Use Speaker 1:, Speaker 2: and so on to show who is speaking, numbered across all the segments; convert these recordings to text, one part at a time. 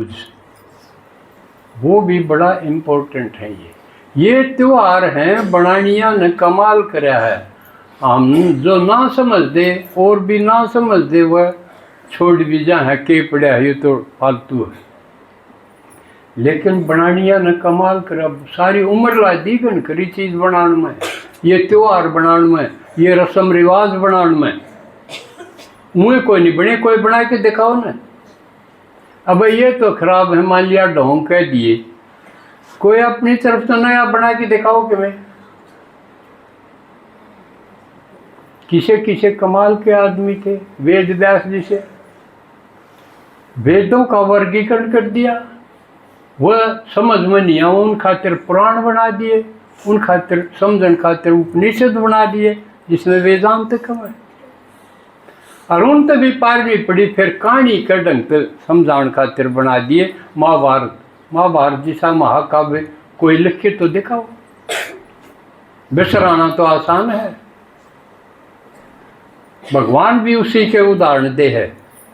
Speaker 1: दूज, वो भी बड़ा इम्पोर्टेंट है। ये त्यौहार हैं बनानिया ने कमाल कराया है। हम जो ना समझ दे और भी ना समझ दे वह छोड़ भी जा है के पड़ा है, ये तो फालतू है। लेकिन बनानिया ने कमाल करा, सारी उम्र ला दी गन करी चीज़ बनाने में, ये त्यौहार बनाने में, ये रस्म रिवाज बनाने में। मुँह कोई नहीं बने, कोई बना के दिखाओ ना। अब ये तो खराब है, मान लिया ढोंग कह दिए, कोई अपनी तरफ से नया बना के दिखाओ कि मैं। किसे किसे कमाल के आदमी थे, वेद व्यास जी से वेदों का वर्गीकरण कर दिया, वह समझ में नहीं आया, उन खातिर पुराण बना दिए, उन खातिर समझन खातिर उपनिषद बना दिए, जिसमें वेदांत कम है। और उन तक भी पार नहीं पड़ी, फिर कहानी के ढंग से समझाने खातिर बना दिए महाभारत। महाभारत जैसा महाकाव्य कोई लिखे तो दिखाओ, बिसराना तो आसान है। भगवान भी उसी के उदाहरण दे है,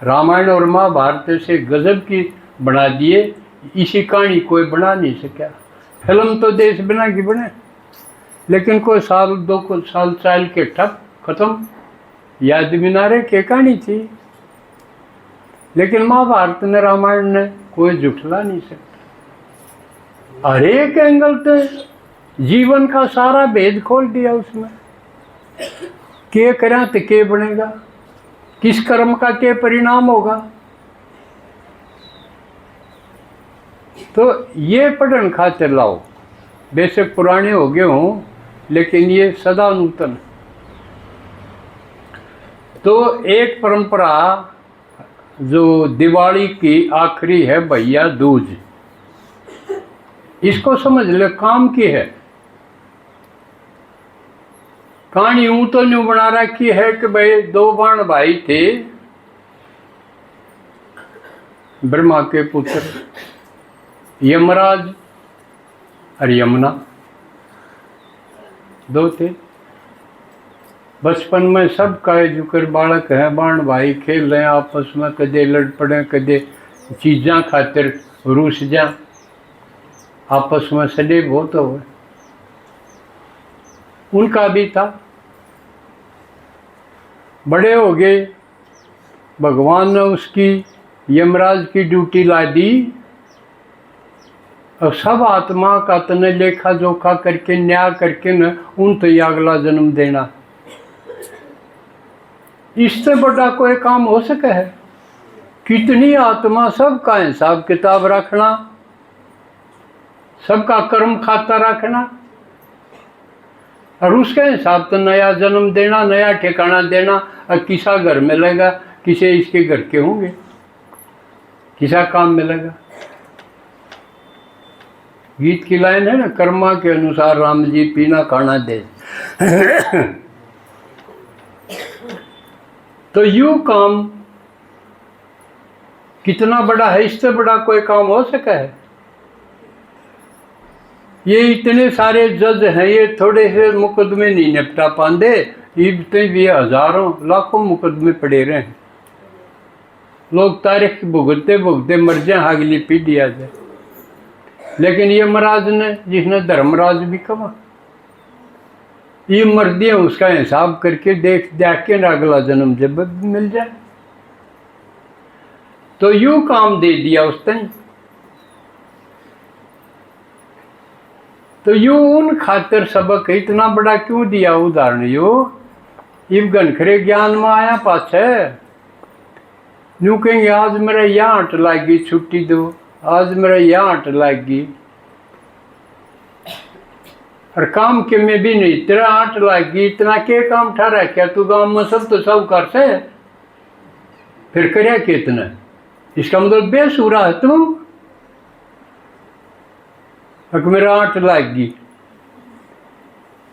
Speaker 1: रामायण और महाभारत से गजब की बना दिए, इसी कहानी कोई बना नहीं सका। फिल्म तो देश बिना की बने, लेकिन कोई साल दो साल चाल के ठप खत्म, याद भी ना रहे के कहानी थी। लेकिन महाभारत ने रामायण ने कोई जुटला नहीं सकता। हर एक एंगल तो जीवन का सारा भेद खोल दिया उसमें। के करें तो के बनेगा, किस कर्म का के परिणाम होगा। तो ये पढ़न खातिर लाओ, बेशक पुराने हो गए हों, लेकिन ये सदा नूतन। तो एक परंपरा जो दिवाली की आखिरी है भैया दूज, इसको समझ ले काम की है। कहानी यूं तो न्यू बना रखी है कि भाई दो बाण भाई थे, ब्रह्मा के पुत्र यमराज और यमुना, दो थे। बचपन में सब का जुकर बालक है, बाण भाई खेल रहे हैं आपस में, कदे लड़ पड़े, कदे चीज़ा खातिर रूस जा, आपस में सड़े बहुत हो। उनका भी था। बड़े हो गए, भगवान ने उसकी यमराज की ड्यूटी ला दी, और सब आत्मा का तने लेखा जोखा करके न्याय करके न उन तो अगला जन्म देना। इससे बड़ा कोई काम हो सके है? कितनी आत्मा, सबका हिसाब किताब रखना, सबका कर्म खाता रखना, और उसके हिसाब से नया जन्म देना, नया ठिकाना देना। और किसा घर मिलेगा, किसे इसके घर के होंगे, किसा काम मिलेगा। गीत की लाइन है ना, कर्मा के अनुसार राम जी पीना खाना दे। तो यूं काम कितना बड़ा है, इससे बड़ा कोई काम हो सका है? ये इतने सारे जज हैं, ये थोड़े से मुकदमे नहीं निपटा पाते, इतने भी हजारों लाखों मुकदमे पड़े रहे। लोग तारीख भुगतते भुगतते मर जाए, अगली पीढ़ी आ जाए। लेकिन ये महाराज ने, जिसने धर्मराज भी कमा, ये मर दिया, उसका हिसाब करके देख के ना अगला जन्म जब मिल जाए। तो यूं काम दे दिया उसने। तो यूं उन खातिर सबक इतना बड़ा क्यों दिया उदाहरण? यो इब घनखरे ज्ञान में आया पाछे यूं कहेंगे आज मेरा यहाँ हट लागी, छुट्टी दो, आज मेरा यहाँ हट लागी, और काम के में भी नहीं, तेरा आठ लागी, इतना के काम ठहरा क्या तू गांव में सब तो सब कर से, फिर करया कितना? इसका मतलब बेसुरा है तुम। मेरा आठ लागी,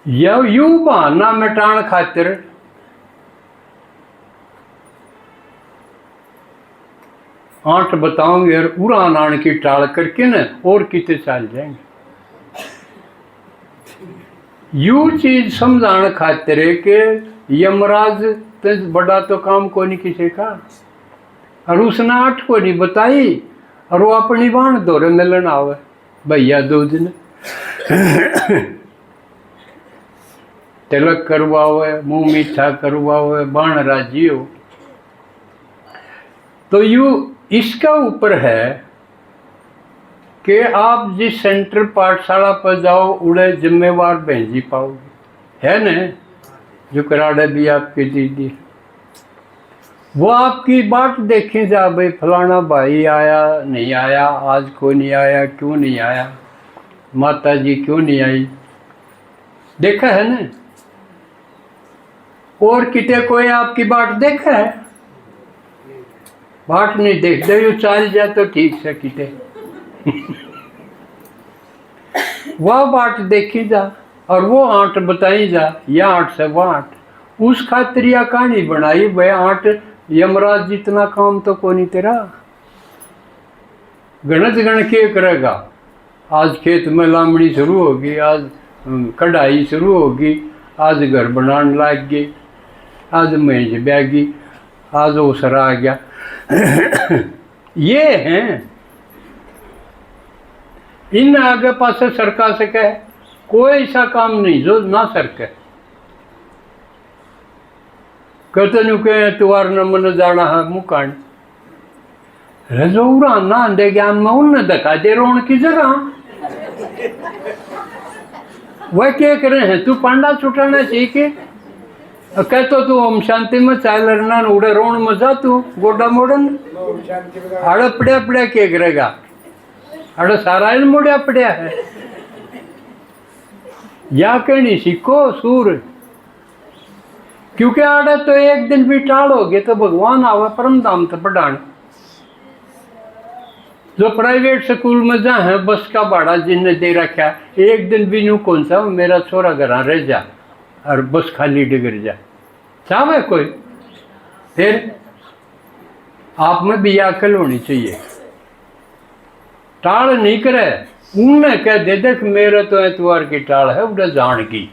Speaker 1: या यूं बहाना मिटाण खातिर आठ बताओगे और उड़ान आने की टाल करके न और कितने चाल जाएंगे। यू चीज समझाने खातिर के यमराज तो बड़ा तो काम को नहीं किसी का, और उसने आठ को नहीं बताई, और वो अपनी बाण दौरे मिलन आवे, भैया दूज ने तिलक करवावे, मुंह मीठा करवावे, बाण राजी हो। तो यू इसका ऊपर है कि आप जिस सेंटर पाठशाला पर जाओ उड़े जिम्मेवार भेजी पाओगे, है न? जो कराड़े भी आपकी दीदी, वो आपकी बात देखें जा, भाई फलाना भाई आया नहीं आया, आज को नहीं आया, क्यों नहीं आया, माता जी क्यों नहीं आई, देखा है न? और किते कोई आपकी बात देखा है? बात नहीं देखते, यू चल जाए तो ठीक से किते वह बात देखी जा और वो आंट बताई जा, या आंट से वह आंट, उस खातिर या कहानी बनाई, वह आंट यमराज जितना काम तो को नहीं तेरा, गणत गण के करेगा। आज खेत में लामड़ी शुरू होगी, आज कढ़ाई शुरू होगी, आज घर बनाने लग गई, आज मेज बैगी, आज ओसरा आ गया ये हैं इन आगे पासे सरका सके, कोई ऐसा काम नहीं जो ना सरके। कहते नु के तुआर न मन जाना है मुकान रजौरा ना दे ज्ञान में उन दका दे रोन की जगह वह क्या करे हैं, तू पांडा छुटाना चाहिए कहतो तू ओम शांति में चाल रना उड़े रोण में जा, तू गोडा मोड़न अड़ पड़िया पड़िया क्या करेगा, अड़ सारा इन मोड़िया पड़िया है, या कहनी सीखो सूर, क्योंकि आड़े तो एक दिन भी टालोगे तो भगवान आवे परम धाम तो पढ़ान। जो प्राइवेट स्कूल में जा है बस का भाड़ा जिनने दे रखा, एक दिन भी न्यू कौन सा मेरा छोरा घर रह जा और बस खाली डिगर जा, चाहे कोई? फिर आप में भी अकल होनी चाहिए, टाल नहीं करे, उनने कह दे देख मेरे तो एतवार की टाल है उधर जान की,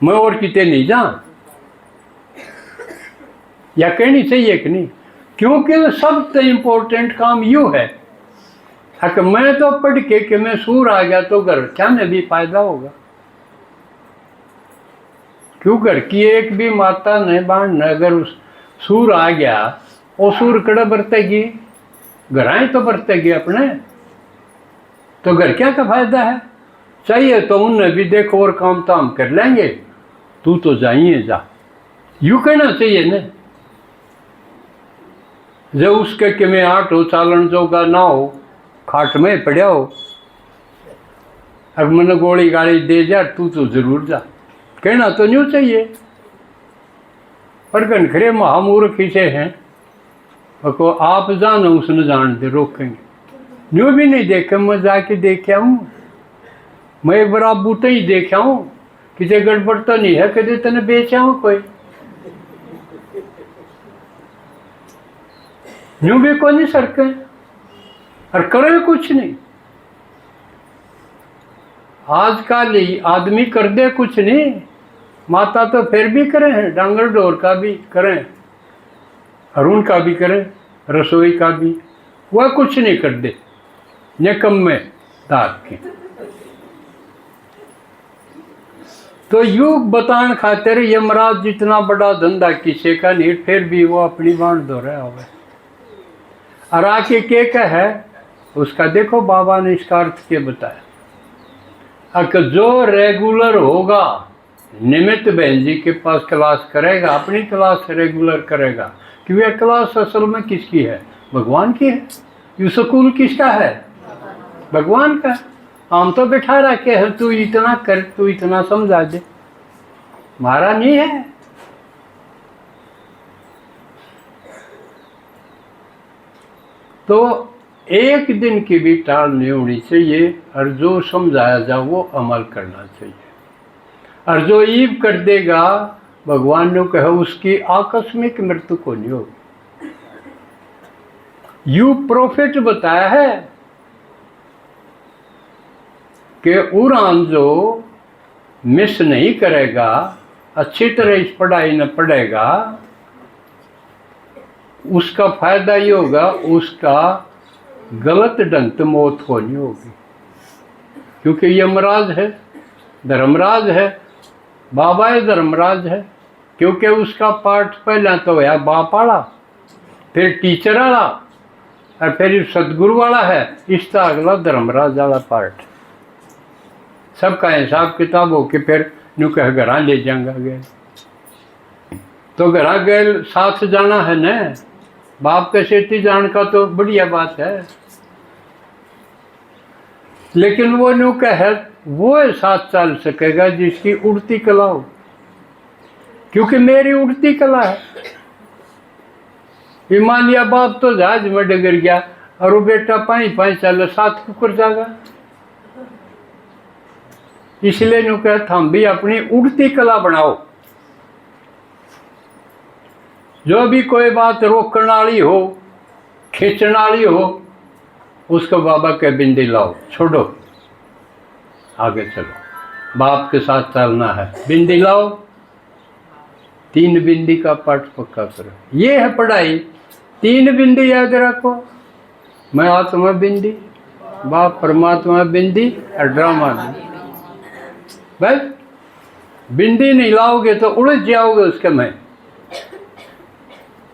Speaker 1: मैं और किते नहीं जा, या कहनी चाहिए कि नहीं? क्योंकि सबसे इम्पोर्टेंट काम यू है कि मैं तो पढ़ के कि मैं सूर आ गया तो घर क्या में भी फायदा होगा, क्यों? घर की एक भी माता ने बाण अगर उस सूर आ गया, वो सूर कड़ा बरतेगी, घराएं तो बरतेगी अपने, तो घर क्या का फायदा है? चाहिए तो उनने भी देखो और काम ताम कर लेंगे, तू तो जाइए जा, यूं कहना चाहिए न। जब उसके कि मैं आठ हो चालन जोगा ना हो, खाट में पड़ा हो, अब मन गोली गाली दे जा, तू तो जरूर जा, कहना तो न्यू चाहिए। पर घनखरे महामूर्ख से हैं को आप जानो उसने जान दे रोकेंगे, न्यू भी नहीं देखे, मैं जाके देख आऊँ, मैं एक बार आप बूटे ही देख आऊँ, किसी गड़बड़ तो नहीं है, कदे तेने बेचा हूँ कोई, न्यू भी कोई नहीं सरके और करे कुछ नहीं। आजकल ही आदमी कर दे कुछ नहीं, माता तो फिर भी करे हैं, डांगर डोर का भी करें, अरुण का भी करें, रसोई का भी, वह कुछ नहीं कर दे, निकम्मे दाग के। तो युग बतान खातिर यमराज जितना बड़ा धंधा किसी का नहीं, फिर भी वो अपनी बाण दो रहा होगा। और आके के है उसका देखो बाबा ने इसका अर्थ क्या बताया, अगर जो रेगुलर होगा, निमित्त बहन जी के पास क्लास करेगा, अपनी क्लास रेगुलर करेगा, कि वह क्लास असल में किसकी है? भगवान की है। ये स्कूल किसका है? भगवान का। हम तो बैठा रखे हैं, तू इतना कर, तू इतना समझा दे, हमारा नहीं है। तो एक दिन की भी टाल नहीं होनी चाहिए, और जो समझाया जा वो अमल करना चाहिए। और जो ईव कर देगा, भगवान ने कहा उसकी आकस्मिक मृत्यु को नहीं होगी। यू प्रोफेट बताया है कि उड़ान जो मिस नहीं करेगा, अच्छी तरह इस पढ़ाई न पढ़ेगा, उसका फायदा ये होगा, उसका गलत ढंग से मौत होनी होगी, क्योंकि यमराज है, धर्मराज है, बाबा है धर्मराज है। क्योंकि उसका पाठ पहला तो है बाप वाला, फिर टीचर वाला, और फिर सदगुरु वाला है, इसका अगला धर्मराज वाला पार्ट। सबका हिसाब किताब हो के फिर नु कह घर ले जाऊंगा गए, तो घर गए साथ जाना है न, बाप के सेठी जान का तो बढ़िया बात है, लेकिन वो नु कह वो साथ चल सकेगा जिसकी उड़ती कला हो, क्योंकि मेरी उड़ती कला है। ईमान लिया बाप तो जहाज में डगर गया और वो बेटा पाई पाई चल साथ कुकर जाएगा, इसलिए नु कहता हम भी अपनी उड़ती कला बनाओ। जो भी कोई बात रोकने वाली हो, खींचने वाली हो, उसको बाबा के बिंदी लाओ, छोड़ो, आगे चलो, बाप के साथ चलना है। बिंदी लाओ, 3 बिंदी का पाठ पक्का करो, ये है पढ़ाई। 3 बिंदी याद रखो, मैं आत्मा बिंदी, बाप परमात्मा बिंदी और ड्रामा बिंदी। बस बिंदी नहीं लाओगे तो उलझ जाओगे उसके में,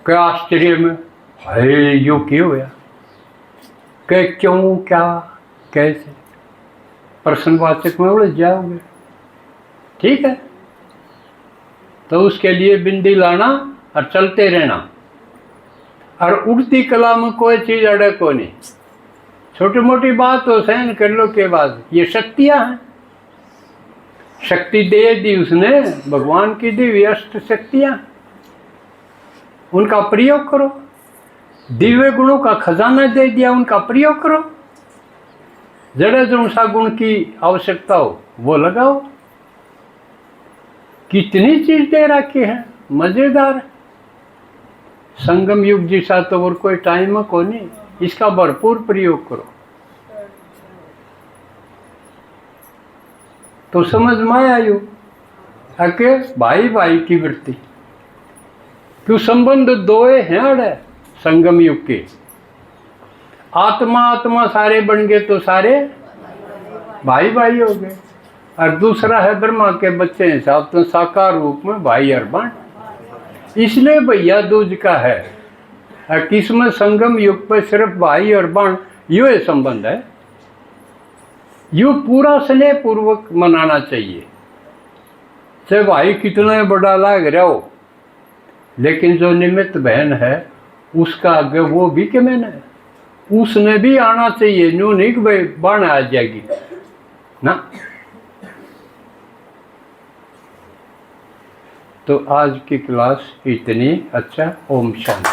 Speaker 1: क्या आश्चर्य में है यू क्यों हुआ, क्या क्यों क्या कैसे, प्रश्नवाचक में उलझ जाओगे। ठीक है, तो उसके लिए बिंदी लाना और चलते रहना। और उड़ती कला में कोई चीज़ अड़े को नहीं, छोटी मोटी बात हो सहन कर लो के बाद, ये शक्तियाँ हैं। शक्ति दे दी उसने, भगवान की दी अष्ट शक्तियाँ, उनका प्रयोग करो। दिव्य गुणों का खजाना दे दिया, उनका प्रयोग करो। जड़े जो सा गुण की आवश्यकता हो वो लगाओ। कितनी चीज दे रखी है, मजेदार। संगम युग जैसा तो और कोई टाइम को नहीं, इसका भरपूर प्रयोग करो तो समझ में आयो कि भाई भाई की वृत्ति क्यों, संबंध दोए हैं अड़े संगम युग के। आत्मा आत्मा सारे बन गए तो सारे भाई भाई हो गए। और दूसरा है ब्रह्मा के बच्चे हिसाब तो साकार रूप में भाई और बहन, इसलिए भैया दूज का है। और किसमें संगम युग पर सिर्फ भाई और बहन ये संबंध है, यू पूरा स्नेह पूर्वक मनाना चाहिए। चाहे भाई कितना बड़ा लाग रहा हो, लेकिन जो निमित्त बहन है उसका आगे वो भी के मैंने है, उसने भी आना चाहिए। न्यू नहीं कि भाई बहन आ जाएगी ना। तो आज की क्लास इतनी। अच्छा, ओम शांति।